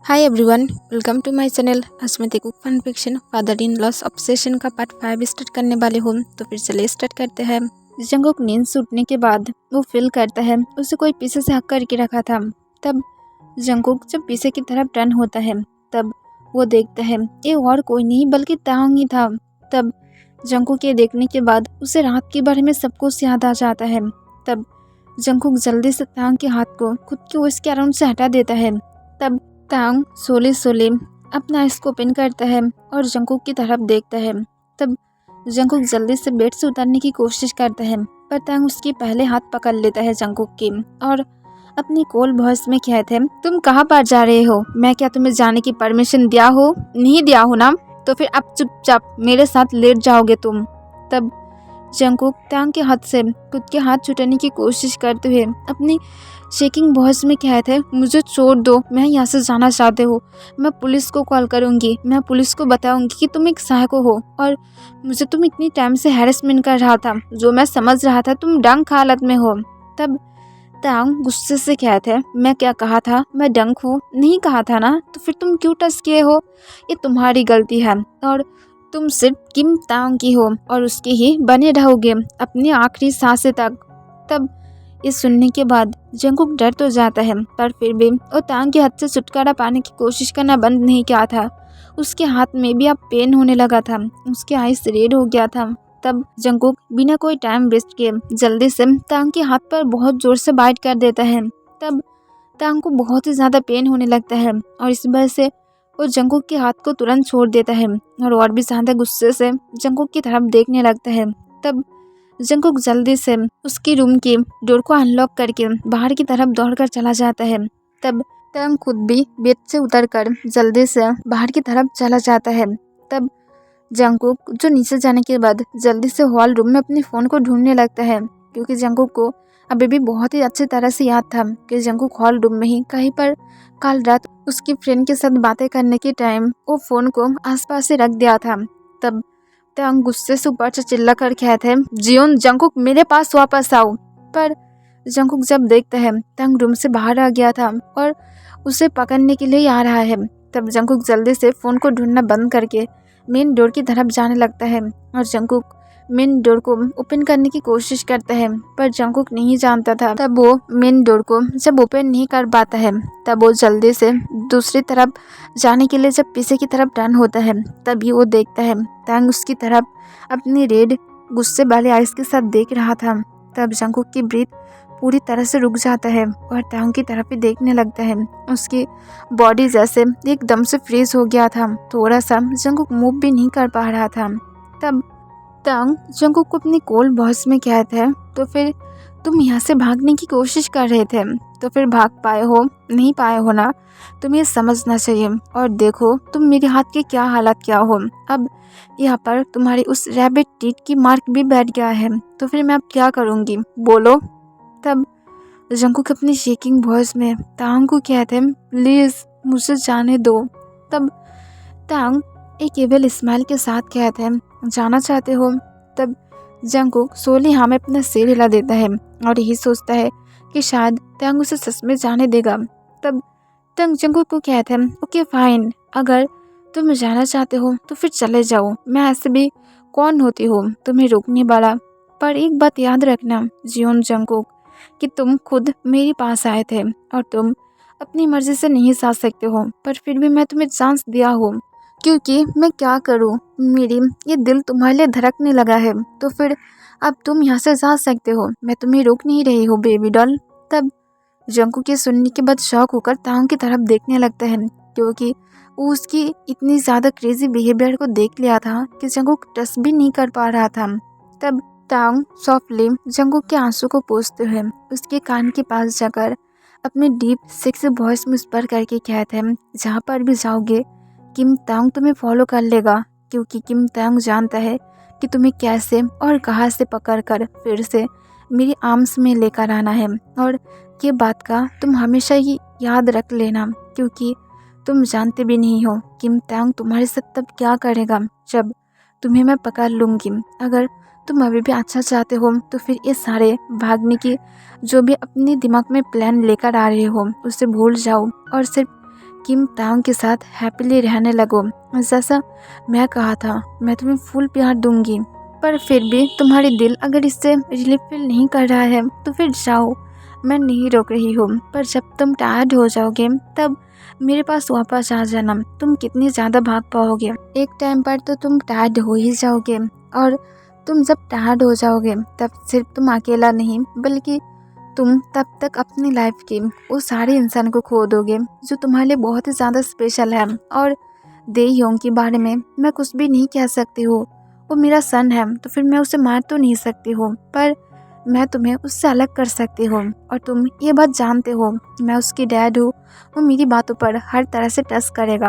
Hi everyone, welcome to my channel. आज मैं देखूँ fan fiction father in law's obsession का पार्ट 5 स्टार्ट करने वाले हूँ। तो फिर चलिए स्टार्ट करते हैं। जंगुक नींद से उठने के बाद वो फील करता है उसे कोई पीछे से हक करके रखा था। तब जंगुक जब पीछे की तरफ टर्न होता है तब वो देखता है ये और कोई नहीं बल्कि तांग ही था। तब जंगुक के देखने के बाद उसे रात के बारे में सब कुछ याद आ जाता है। तब जंगुक जल्दी से तांग के हाथ को खुद के उसके अराउंड से हटा देता है। तब तांग सोले सोले अपना आइस को ओपन करता है और जंगुक की तरफ देखता है। तब जंगुक जल्दी से बेड से उतरने की कोशिश करता है पर तांग उसके पहले हाथ पकड़ लेता है जंगुक की और अपनी कोल वॉइस में कहते हैं, तुम कहाँ पर जा रहे हो? मैं क्या तुम्हें जाने की परमिशन दिया हो? नहीं दिया हो ना? तो फिर अब चुपचाप मेरे साथ लेट जाओगे तुम। तब जंगुक तांग के हाथ से खुद के हाथ छुटाने की कोशिश करते हुए अपनी शेकिंग वॉइस में कहते हैं, मुझे छोड़ दो, मैं यहाँ से जाना चाहते हो। मैं पुलिस को कॉल करूँगी, मैं पुलिस को बताऊँगी कि तुम एक साइको हो और मुझे तुम इतनी टाइम से हैरेसमेंट कर रहा था, जो मैं समझ रहा था तुम डंक हालत में हो। तब तांग गुस्से से कहते हैं, मैं क्या कहा था? मैं डंक हूँ? नहीं कहा था ना? तो फिर तुम क्यों टच किए हो? ये तुम्हारी गलती है और तुम सिर्फ किम तांग की हो और उसके ही बने रहोगे अपनी आखिरी सांसें तक। तब ये सुनने के बाद जंगुक डर तो जाता है पर फिर भी वो तांग के हाथ से छुटकारा पाने की कोशिश करना बंद नहीं किया था। उसके हाथ में भी अब पेन होने लगा था, उसके आईज रेड हो गया था। तब जंगुक बिना कोई टाइम वेस्ट किए जल्दी से तांग के हाथ पर बहुत जोर से बाइट कर देता है। तब तांग को बहुत ही ज़्यादा पेन होने लगता है और इस वजह से वो जंगुक के हाथ को तुरंत छोड़ देता है और भी ज़्यादा गुस्से से जंगुक की तरफ देखने लगता है। तब जंगुक जल्दी से उसकी रूम की डोर को अनलॉक करके बाहर की तरफ दौड़कर चला जाता है। तब तांग खुद भी बेड से उतरकर जल्दी से बाहर की तरफ चला जाता है। तब जंगुक जो नीचे जाने के बाद जल्दी से हॉल रूम में अपने फ़ोन को ढूंढने लगता है क्योंकि जंगुक को अभी भी बहुत ही अच्छी तरह से याद था कि जंगुक हॉल रूम में ही कहीं पर कल रात उसकी फ्रेंड के साथ बातें करने के टाइम वो फ़ोन को आसपास से रख दिया था। तब तांग गुस्से से ऊपर से चिल्ला कर कहते हैं, जियोन जंगुक मेरे पास वापस आओ। पर जंगुक जब देखता है तांग रूम से बाहर आ गया था और उसे पकड़ने के लिए आ रहा है। तब जंगुक जल्दी से फ़ोन को ढूंढना बंद करके मेन डोर की तरफ जाने लगता है और जंगुक मेन डोर को ओपन करने की कोशिश करता है पर जंगुक नहीं जानता था तब वो मेन डोर को जब ओपन नहीं कर पाता है तब वो जल्दी से दूसरी तरफ जाने के लिए जब पीछे की तरफ टर्न होता है तभी वो देखता है तांग उसकी तरफ अपनी रेड गुस्से वाले आइस के साथ देख रहा था। तब जंगुक की ब्रीथ पूरी तरह से रुक जाता है और तांग की तरफ ही देखने लगता है। उसकी बॉडी जैसे एकदम से फ्रीज हो गया था, थोड़ा सा जंगुक मूव भी नहीं कर पा रहा था। तब तांग जंगुक को अपनी कोल्ड वॉइस में कहता है, तो फिर तुम यहाँ से भागने की कोशिश कर रहे थे तो फिर भाग पाए हो? नहीं पाए हो ना? तुम्हें ये समझना चाहिए और देखो तुम मेरे हाथ के क्या हालत क्या हो। अब यहाँ पर तुम्हारी उस रैबिट टीथ की मार्क भी बैठ गया है, तो फिर मैं अब क्या करूँगी, बोलो। तब जंगुक अपनी शेकिंग वॉइस में तांग को कहते हैं, प्लीज़ मुझे जाने दो। तब तांग एक एविल स्माइल के साथ कहते हैं, जाना चाहते हो? तब जंगुक सोली हाँ में अपना सिर हिला देता है और यही सोचता है कि शायद तांग उसे सच में जाने देगा। तब तांग जंगुक को कहते हैं, ओके फाइन, अगर तुम जाना चाहते हो तो फिर चले जाओ, मैं ऐसे भी कौन होती हूँ तुम्हें रोकने वाला। पर एक बात याद रखना जियोन जंगुक कि तुम खुद मेरे पास आए थे और तुम अपनी मर्जी से नहीं जा सकते हो, पर फिर भी मैं तुम्हें चांस दिया हो क्योंकि मैं क्या करूं, मेरी ये दिल तुम्हारे लिए धड़कने लगा है, तो फिर अब तुम यहाँ से जा सकते हो, मैं तुम्हें रोक नहीं रही हूँ बेबी डॉल। तब जंगुक के सुनने के बाद शॉक होकर तांग की तरफ देखने लगता है क्योंकि वो उसकी इतनी ज़्यादा क्रेजी बिहेवियर को देख लिया था कि जंगुक टच भी नहीं कर पा रहा था। तब तांग सॉफ्टली जंगुक के आंसू को पोंछते हुए उसके कान के पास जाकर अपने डीप सेक्सी वॉइस में उस पर करके कहते हैं, जहाँ पर भी जाओगे किम तांग तुम्हें फॉलो कर लेगा क्योंकि किम तांग जानता है कि तुम्हें कैसे और कहाँ से पकड़कर फिर से मेरी आर्म्स में लेकर आना है। और ये बात का तुम हमेशा ही याद रख लेना क्योंकि तुम जानते भी नहीं हो किम तांग तुम्हारे साथ तब क्या करेगा जब तुम्हें मैं पकड़ लूँगी। अगर तुम अभी भी अच्छा चाहते हो तो फिर ये सारे भागने की जो भी अपने दिमाग में प्लान लेकर आ रहे हो उसे भूल जाओ और सिर्फ किम तांग के साथ हैप्पीली रहने लगो। जैसा मैं कहा था, मैं तुम्हें फुल प्यार दूंगी, पर फिर भी तुम्हारी दिल अगर इससे रिलीफ फील नहीं कर रहा है तो फिर जाओ, मैं नहीं रोक रही हूँ। पर जब तुम टायर्ड हो जाओगे तब मेरे पास वापस आ जाना। तुम कितनी ज़्यादा भाग पाओगे, एक टाइम पर तो तुम टायर्ड हो ही जाओगे, और तुम जब टायर्ड हो जाओगे तब सिर्फ तुम अकेला नहीं बल्कि तुम तब तक अपनी लाइफ के वो सारे इंसान को खो दोगे जो तुम्हारे लिए बहुत ही ज़्यादा स्पेशल है। और दे योंग के बारे में मैं कुछ भी नहीं कह सकती हूँ, वो मेरा सन है तो फिर मैं उसे मार तो नहीं सकती हूँ, पर मैं तुम्हें उससे अलग कर सकती हूँ। और तुम ये बात जानते हो, मैं उसकी डैड हूँ, वो मेरी बातों पर हर तरह से टच करेगा।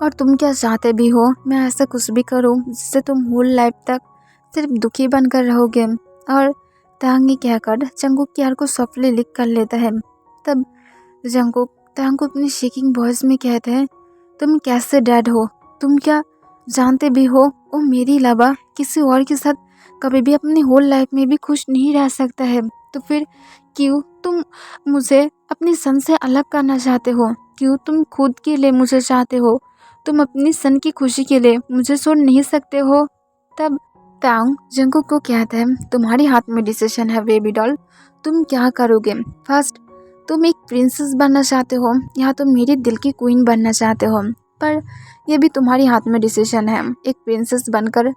और तुम क्या चाहते भी हो, मैं ऐसा कुछ भी करूँ जिससे तुम होल लाइफ तक सिर्फ दुखी बनकर रहोगे। और तांग ये कहकर जंगकुक की हार को सॉफ्टली लिक कर लेता है। तब जंगकुक तांग को अपनी शेकिंग वॉइस में कहते हैं, तुम कैसे डैड हो, तुम क्या जानते भी हो वो मेरे अलावा किसी और के साथ कभी भी अपनी होल लाइफ में भी खुश नहीं रह सकता है। तो फिर क्यों तुम मुझे अपनी सन से अलग करना चाहते हो, क्यों तुम खुद के लिए मुझे चाहते हो, तुम अपनी सन की खुशी के लिए मुझे छोड़ नहीं सकते हो। तब तांग जंगकुक को कहता है, तुम्हारे हाथ में डिसीजन है बेबी डॉल, तुम क्या करोगे। फर्स्ट तुम एक प्रिंसेस बनना चाहते हो या तुम मेरे दिल की क्वीन बनना चाहते हो, पर यह भी तुम्हारे हाथ में डिसीजन है। एक प्रिंसेस बनकर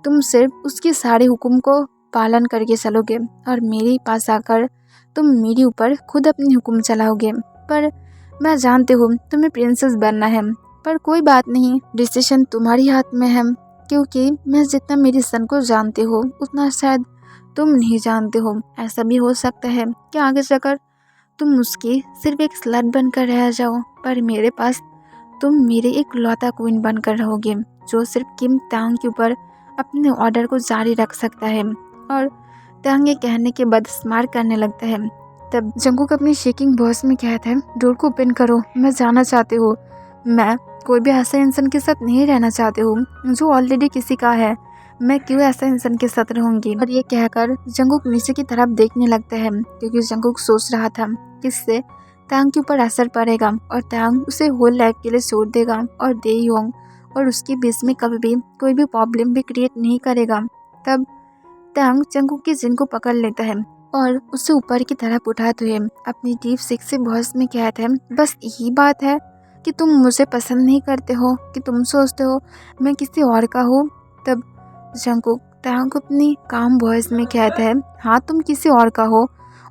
तुम सिर्फ उसके सारे हुक्म को पालन करके चलोगे और मेरे पास आकर तुम मेरे ऊपर खुद अपने हुक्म चलाओगे। पर मैं जानती हूँ तुम्हें प्रिंसेस बनना है, पर कोई बात नहीं, डिसीजन तुम्हारे हाथ में है, क्योंकि मैं जितना मेरी सन को जानती हूँ उतना शायद तुम नहीं जानते हो। ऐसा भी हो सकता है कि आगे चलकर तुम उसकी सिर्फ एक स्लट बनकर रह जाओ, पर मेरे पास तुम मेरे एक लौता क्वीन बनकर रहोगे जो सिर्फ किम तांग के ऊपर अपने ऑर्डर को जारी रख सकता है। और तांग ये कहने के बाद स्माइल करने लगता है। तब जंगकुक अपनी शेकिंग वॉइस में कहता है, डोर को ओपन करो, मैं जाना चाहती हूँ। मैं कोई भी ऐसा इंसान के साथ नहीं रहना चाहती हूँ जो ऑलरेडी किसी का है, मैं क्यों ऐसा इंसान के साथ रहूंगी। और ये कहकर जंगकुक नीचे की तरफ देखने लगता है, क्योंकि जंगकुक सोच रहा था कि इससे तांग के ऊपर असर पड़ेगा और तांग उसे होल लाइफ के लिए छोड़ देगा और दे योंग और उसके बीच में कभी भी कोई भी प्रॉब्लम भी क्रिएट नहीं करेगा। तब तांग जंगकुक की जिन को पकड़ लेता है और उसे ऊपर की तरफ उठाते हुए अपनी डीप सेक्सी वॉइस में कहता है, बस यही बात है कि तुम मुझे पसंद नहीं करते हो, कि तुम सोचते हो मैं किसी और का हूँ। तब जंगकुक तांग को अपनी काम वॉइस में कहता है, हाँ तुम किसी और का हो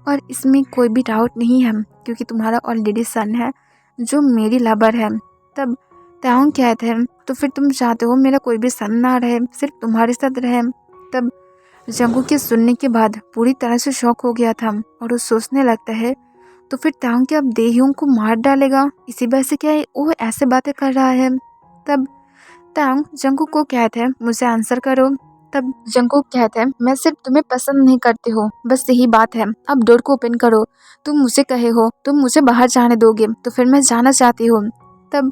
और इसमें कोई भी डाउट नहीं है, क्योंकि तुम्हारा ऑलरेडी सन है जो मेरी लवर है। तब तांग कहते हैं, तो फिर तुम चाहते हो मेरा कोई भी सन ना रहे, सिर्फ तुम्हारे साथ रहे। तब जंगकुक के सुनने के बाद पूरी तरह से शॉक हो गया था और वो सोचने लगता है, तो फिर तांग क्या अब देहियों को मार डालेगा, इसी वजह से क्या वो ऐसे बातें कर रहा है। तब तांग जंगकुक को कहते हैं, मुझे आंसर करो। तब जंगकुक कहते हैं, मैं सिर्फ तुम्हें पसंद नहीं करती हूँ, बस यही बात है, अब डोर को ओपन करो, तुम मुझे कहे हो तुम मुझे बाहर जाने दोगे तो फिर मैं जाना चाहती हूँ। तब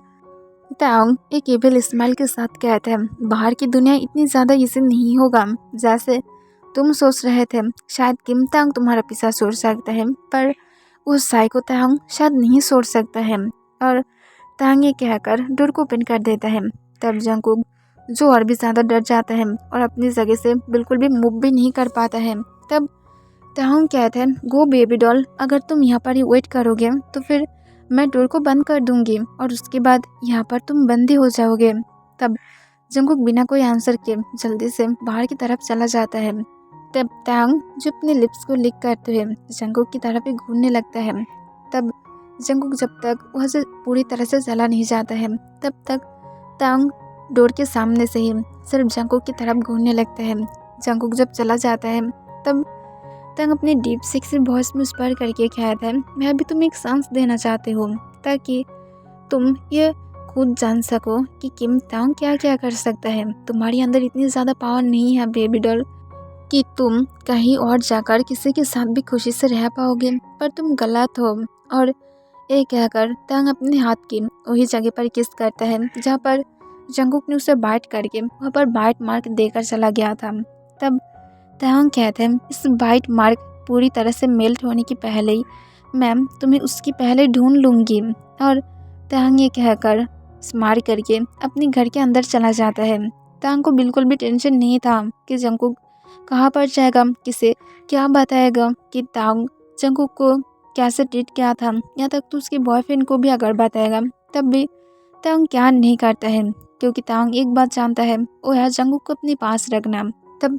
तांग एक एविल स्माइल के साथ कहते हैं, बाहर की दुनिया इतनी ज़्यादा इजी नहीं होगा जैसे तुम सोच रहे थे। शायद किम तांग तुम्हारा पीछा छोड़ सकता है, पर वो साइको तांग शायद नहीं छोड़ सकता है। और तांग ये कहकर डोर को ओपन कर देता है। तब जंगकुक जो और भी ज़्यादा डर जाता है और अपनी जगह से बिल्कुल भी मूव भी नहीं कर पाता है। तब तांग कहते हैं, गो बेबी डॉल, अगर तुम यहाँ पर ही वेट करोगे तो फिर मैं डोर को बंद कर दूंगी और उसके बाद यहाँ पर तुम बंदी हो जाओगे। तब जंगकुक बिना कोई आंसर के जल्दी से बाहर की तरफ चला जाता है। तब तांग जो अपने लिप्स को लिक करते हुए जंगकुक की तरफ ही घूरने लगता है। तब जंगकुक जब तक वहाँ से पूरी तरह से चला नहीं जाता है तब तक तांग डोर के सामने से ही सिर्फ जंगकुक की तरफ घूरने लगता है। जंगकुक जब चला जाता है तब तांग अपनी डीप सेक्सी वॉइस में उस पर करके कहता है, मैं अभी तुम्हें एक चांस देना चाहती हूँ ताकि तुम ये खुद जान सको कि किम तांग क्या क्या कर सकता है। तुम्हारे अंदर इतनी ज़्यादा पावर नहीं है बेबी डॉल कि तुम कहीं और जाकर किसी के साथ भी खुशी से रह पाओगे, पर तुम गलत हो। और ये कहकर तांग अपने हाथ की वही जगह पर किस करता है जहाँ पर जंगकुक ने उसे बाइट करके वहाँ पर बाइट मार्क देकर चला गया था। तब तांग कहते हैं, इस बाइट मार्क पूरी तरह से मेल्ट होने की पहले ही मैं तुम्हें उसकी पहले ढूंढ लूँगी। और तांग ये कहकर स्माइल करके अपने घर के अंदर चला जाता है। तांग को बिल्कुल भी टेंशन नहीं था कि जंगकुक कहाँ पर जाएगा, किसे क्या बताएगा, कि तांग जंगकुक को कैसे ट्रीट किया था, यहाँ तक तो उसके बॉयफ्रेंड को भी अगर बताएगा तब भी तांग क्या नहीं करता है, क्योंकि तांग एक बात जानता है, वो है जंगकुक को अपने पास रखना। तब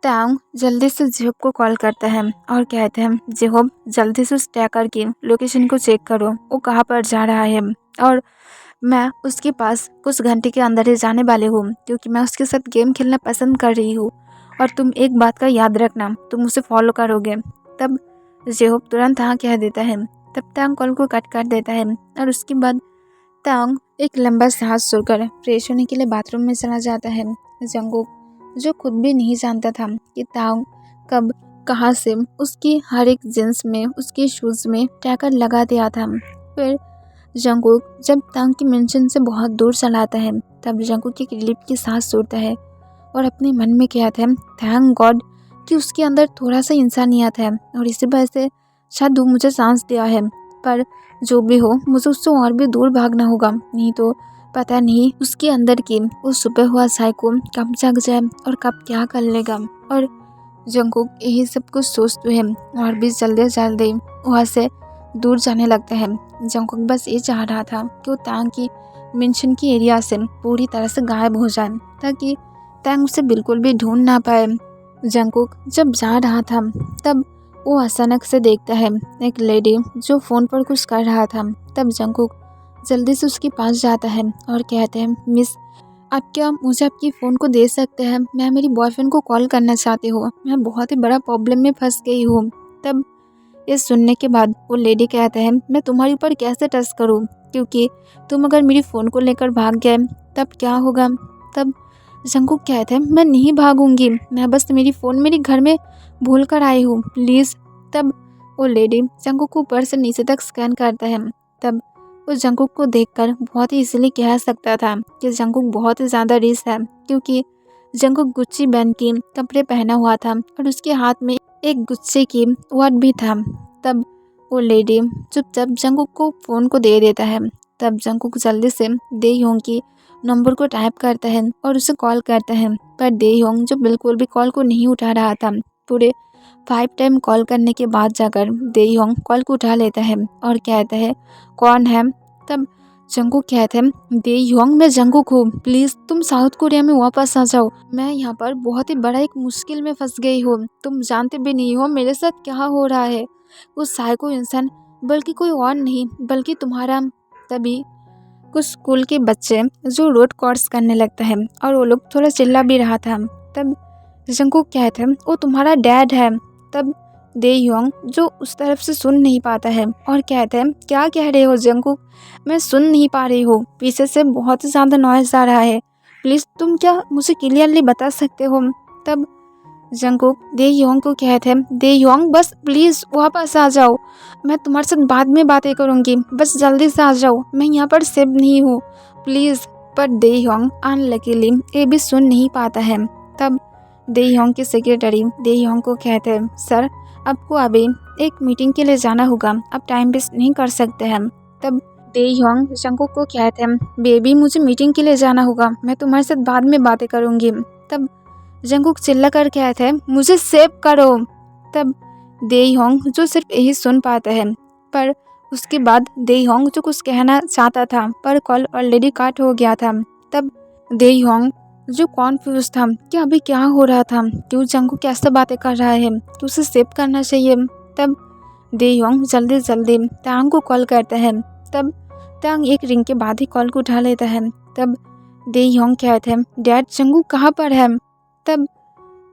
तांग जल्दी से जेहोब को कॉल करता है और कहते हैं, जेहोब जल्दी से उस ट्रैकर की लोकेशन को चेक करो, वो कहाँ पर जा रहा है, और मैं उसके पास कुछ घंटे के अंदर ही जाने वाले हूँ, क्योंकि मैं उसके साथ गेम खेलना पसंद कर रही हूँ, और तुम एक बात का याद रखना, तुम उसे फॉलो करोगे। तब जेहोब तुरंत हाँ कह देता है। तब तांग कॉल को कट कर देता है और उसके बाद तांग एक लंबा सांस छोड़कर फ्रेश होने के लिए बाथरूम में चला जाता है। जंगकुक जो खुद भी नहीं जानता था कि तांग कब कहाँ से उसकी हर एक जींस में, उसके शूज़ में ट्रैकर लगा दिया था। फिर जंगकुक जब तांग की मेंशन से बहुत दूर चलाता है, तब जंगकुक एक रिलीफ की सांस छोड़ता है और अपने मन में कहता है, थैंक गॉड कि उसके अंदर थोड़ा सा इंसानियत है और इसी वजह से शायद वो मुझे सांस दिया है। पर जो भी हो, मुझे उससे और भी दूर भागना होगा, नहीं तो पता नहीं उसके अंदर की वो छुपा हुआ साइको कब जग जाए और कब क्या कर लेगा। और जंगकुक यही सब कुछ सोचते हैं और भी जल्दी जल्दी वहाँ से दूर जाने लगता है। जंगकुक बस ये चाह रहा था कि वो तांग की मेंशन की एरिया से पूरी तरह से गायब हो जाए, ताकि तांग उसे बिल्कुल भी ढूंढ ना पाए। जंगकुक जब जा रहा था, तब वो अचानक से देखता है एक लेडी जो फ़ोन पर कुछ कर रहा था। तब जंगकुक जल्दी से उसके पास जाता है और कहते हैं, मिस, आप क्या मुझे आपकी फ़ोन को दे सकते हैं? मैं मेरी बॉयफ्रेंड को कॉल करना चाहती हूँ, मैं बहुत ही बड़ा प्रॉब्लम में फंस गई हूँ। तब ये सुनने के बाद वो लेडी कहता है, मैं तुम्हारे ऊपर कैसे ट्रस्ट करूँ, क्योंकि तुम अगर मेरी फ़ोन को लेकर भाग गए तब क्या होगा। तब जंगकुक कहते हैं, मैं नहीं भागूंगी, मैं बस मेरी फ़ोन मेरे घर में भूल कर आई हूँ, प्लीज़। तब वो लेडी जंगकुक को ऊपर से नीचे तक स्कैन करता है। तब वो जंगकुक को देखकर बहुत ही इजीली कह सकता था कि जंगकुक बहुत ही ज़्यादा रिच है, क्योंकि जंगकुक गुच्ची ब्रांड के कपड़े पहना हुआ था और उसके हाथ में एक गुच्छे की वॉच भी था। तब वो लेडी चुपचाप जंगकुक को फ़ोन को दे देता है। तब जंगकुक जल्दी से देयोंग की नंबर को टाइप करता है और उसे कॉल करता है, पर देयोंग जो बिल्कुल भी कॉल को नहीं उठा रहा था, पूरे 5 टाइम कॉल करने के बाद जाकर देयोंग कॉल को उठा लेता है और कहता है, कौन है। तब जंगकुक कहते हैं, देयोंग, मैं जंगकुक हूँ, प्लीज़ तुम साउथ कोरिया में वापस आ जाओ, मैं यहाँ पर बहुत ही बड़ा एक मुश्किल में फंस गई हूँ, तुम जानते भी नहीं हो मेरे साथ क्या हो रहा है। उस साइको इंसान बल्कि कोई और नहीं बल्कि तुम्हारा। तभी कुछ स्कूल के बच्चे जो रोड क्रॉस करने लगता है और वो लोग थोड़ा चिल्ला भी रहा था। तब जंगकुक कहते हैं, वो तुम्हारा डैड है। तब देयोंग जो उस तरफ से सुन नहीं पाता है और कहते हैं, क्या कह रहे हो जंगकुक, मैं सुन नहीं पा रही हूँ, पीछे से बहुत ही ज़्यादा नॉइज़ आ रहा है, प्लीज़ तुम क्या मुझे क्लियरली बता सकते हो। तब जंगकुक देयोंग को कहते हैं, देयोंग बस प्लीज़ वापस आ जाओ, मैं तुम्हारे साथ बाद में बातें करूँगी, बस जल्दी से आ जाओ, मैं यहाँ पर सेफ नहीं हूँ, प्लीज़। पर देयोंग अनलकीली ये भी सुन नहीं पाता है। तब देयोंग की सेक्रेटरी देयोंग को कहते हैं, सर आपको अभी एक मीटिंग के लिए जाना होगा, आप टाइम वेस्ट नहीं कर सकते हैं। तब देयोंग जंगकुक को कहते हैं, बेबी मुझे मीटिंग के लिए जाना होगा, मैं तुम्हारे साथ बाद में बातें करूँगी। तब जंगकुक चिल्ला कर कहते हैं, मुझे सेव करो। तब देयोंग जो सिर्फ यही सुन पाता है, पर उसके बाद देयोंग जो कुछ कहना चाहता था पर कॉल ऑलरेडी कट हो गया था। तब देयोंग जो कॉन्फ्यूज था कि अभी क्या हो रहा था, क्यों जंगकुक कैसे बातें कर रहा है, तो उसे सेव करना चाहिए। तब देयोंग जल्दी जल्दी तांग को कॉल करता है। तब तांग एक रिंग के बाद ही कॉल को उठा लेता है। तब देयोंग कहते हैं, डैड जंगकुक कहाँ पर है। तब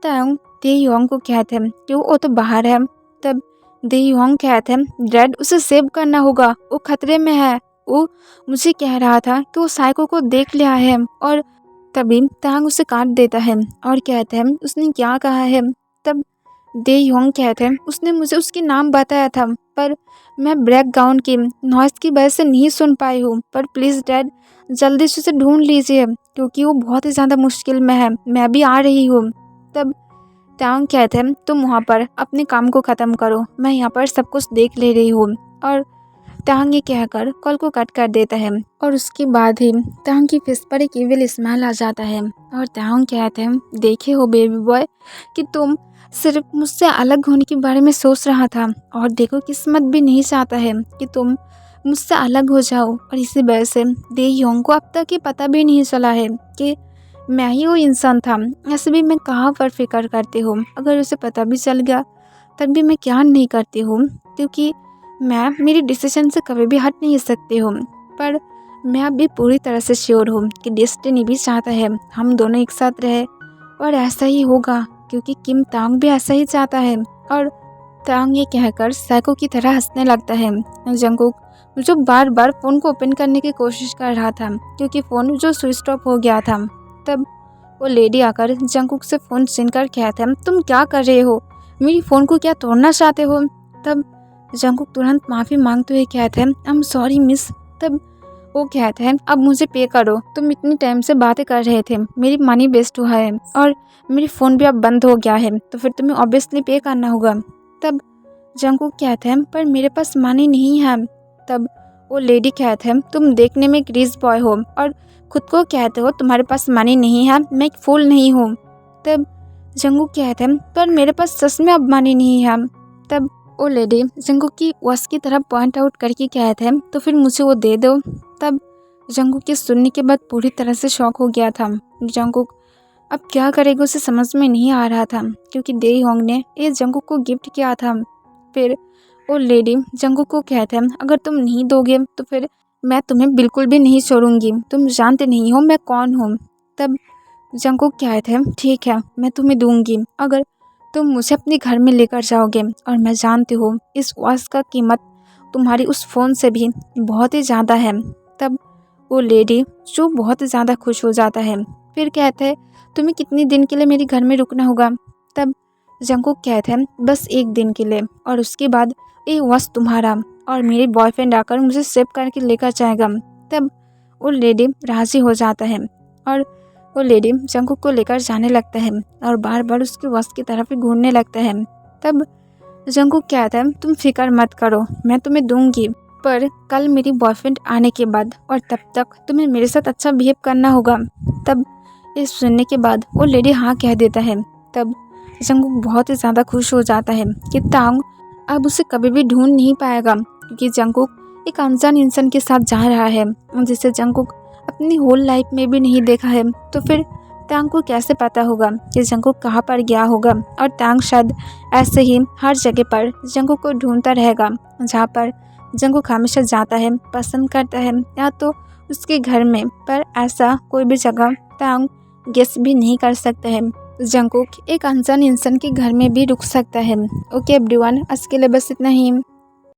तांग देयोंग को कहते हैं कि वो तो बाहर है। तब देयोंग कहते हैं, डैड उसे सेव करना होगा, वो खतरे में है, वो मुझे कह रहा था कि वो साइको को देख लिया है। और तभी तांग उसे काट देता है और कहते हैं, उसने क्या कहा है। तब देयोंग कहते हैं, उसने मुझे उसके नाम बताया था, पर मैं बैकग्राउंड की नॉइज़ की वजह से नहीं सुन पाई हूँ, पर प्लीज़ डैड जल्दी से उसे ढूंढ लीजिए, क्योंकि वो बहुत ही ज़्यादा मुश्किल में है, मैं भी आ रही हूँ। तब तांग कहते हैं, तुम वहाँ पर अपने काम को ख़त्म करो, मैं यहाँ पर सब कुछ देख ले रही हूँ। और तांग ये कहकर कॉल को कट कर देता है और उसके बाद ही तांग की फेस पर एक इविल स्माइल आ जाता है और तांग कहते हैं, देखे हो बेबी बॉय कि तुम सिर्फ मुझसे अलग होने के बारे में सोच रहा था और देखो किस्मत भी नहीं चाहता है कि तुम मुझसे अलग हो जाओ। और इसी वजह से दे योंग को अब तक ये पता भी नहीं चला है कि मैं ही वो इंसान था। ऐसे भी मैं कहाँ पर फिक्र करती हूँ, अगर उसे पता भी चल गया तब भी मैं क्या नहीं करती हूँ, क्योंकि मैं मेरी डिसीजन से कभी भी हट नहीं सकती हूँ। पर मैं अभी पूरी तरह से श्योर हूँ कि डेस्टिनी भी चाहता है हम दोनों एक साथ रहे और ऐसा ही होगा, क्योंकि किम तांग भी ऐसा ही चाहता है। और तांग ये कहकर साइको की तरह हंसने लगता है। जंगकुक जो बार बार फ़ोन को ओपन करने की कोशिश कर रहा था क्योंकि फ़ोन जो स्विच ऑफ हो गया था, तब वो लेडी आकर जंगकुक से फ़ोन छीनकर कहता है, तुम क्या कर रहे हो, मेरी फ़ोन को क्या तोड़ना चाहते हो। तब जंगकुक तुरंत माफ़ी मांगते हुए कहते हैं, आई एम सॉरी मिस। तब वो कहते हैं, अब मुझे पे करो, तुम इतनी टाइम से बातें कर रहे थे, मेरी मनी वेस्ट हुआ है और मेरी फ़ोन भी अब बंद हो गया है, तो फिर तुम्हें ऑब्वियसली पे करना होगा। तब जंगकुक कहते हैं, पर मेरे पास मनी नहीं है। तब वो लेडी कहते हैं, तुम देखने में एक रिच बॉय हो और खुद को कहते हो तुम्हारे पास मनी नहीं है, मैं एक फूल नहीं हूँ। तब जंगकुक कहते हैं, पर मेरे पास सच में अब मनी नहीं है। तब वो लेडी जंगकुक की वॉच की तरफ पॉइंट आउट करके कहते हैं, तो फिर मुझे वो दे दो। तब जंगकुक के सुनने के बाद पूरी तरह से शॉक हो गया था। जंगकुक अब क्या करेगा उसे समझ में नहीं आ रहा था, क्योंकि दे योंग ने ये जंगकुक को गिफ्ट किया था। फिर वो लेडी जंगकुक को कहते हैं, अगर तुम नहीं दोगे तो फिर मैं तुम्हें बिल्कुल भी नहीं छोड़ूंगी, तुम जानते नहीं हो मैं कौन हूँ। तब जंगकुक कहते हैं, ठीक है मैं तुम्हें दूंगी, अगर तुम मुझे अपने घर में लेकर जाओगे, और मैं जानती हूँ इस वॉच का कीमत तुम्हारी उस फ़ोन से भी बहुत ही ज़्यादा है। तब वो लेडी जो बहुत ज़्यादा खुश हो जाता है, फिर कहते हैं, तुम्हें कितने दिन के लिए मेरे घर में रुकना होगा। तब जंगकुक कहते हैं, बस 1 दिन के लिए, और उसके बाद ये वॉच तुम्हारा, और मेरे बॉयफ्रेंड आकर मुझे सेव करके लेकर जाएगा। तब वो लेडी राज़ी हो जाता है और वो लेडी जंगकुक को लेकर जाने लगता है और बार बार उसकी वॉच की तरफ ही घूरने लगता है। तब जंगकुक कहता है, तुम फिक्र मत करो, मैं तुम्हें दूंगी, पर कल मेरी बॉयफ्रेंड आने के बाद, और तब तक तुम्हें मेरे साथ अच्छा बिहेव करना होगा। तब ये सुनने के बाद वो लेडी हाँ कह देता है। तब जंगकुक बहुत ही ज़्यादा खुश हो जाता है कि तांग अब उसे कभी भी ढूंढ नहीं पाएगा, क्योंकि जंगकुक एक अनजान इंसान के साथ जा रहा है जिसे जंगकुक अपनी होल लाइफ में भी नहीं देखा है। तो फिर तांग को कैसे पता होगा कि जंगकुक कहाँ पर गया होगा, और तांग शायद ऐसे ही हर जगह पर जंगकुक को ढूंढता रहेगा जहाँ पर जंगकुक हमेशा जाता है, पसंद करता है, या तो उसके घर में, पर ऐसा कोई भी जगह तांग गेस भी नहीं कर सकता है। जंगकुक एक अनजान इंसान के घर में भी रुक सकता है। ओके एवरीवन, आज के लिए बस इतना ही।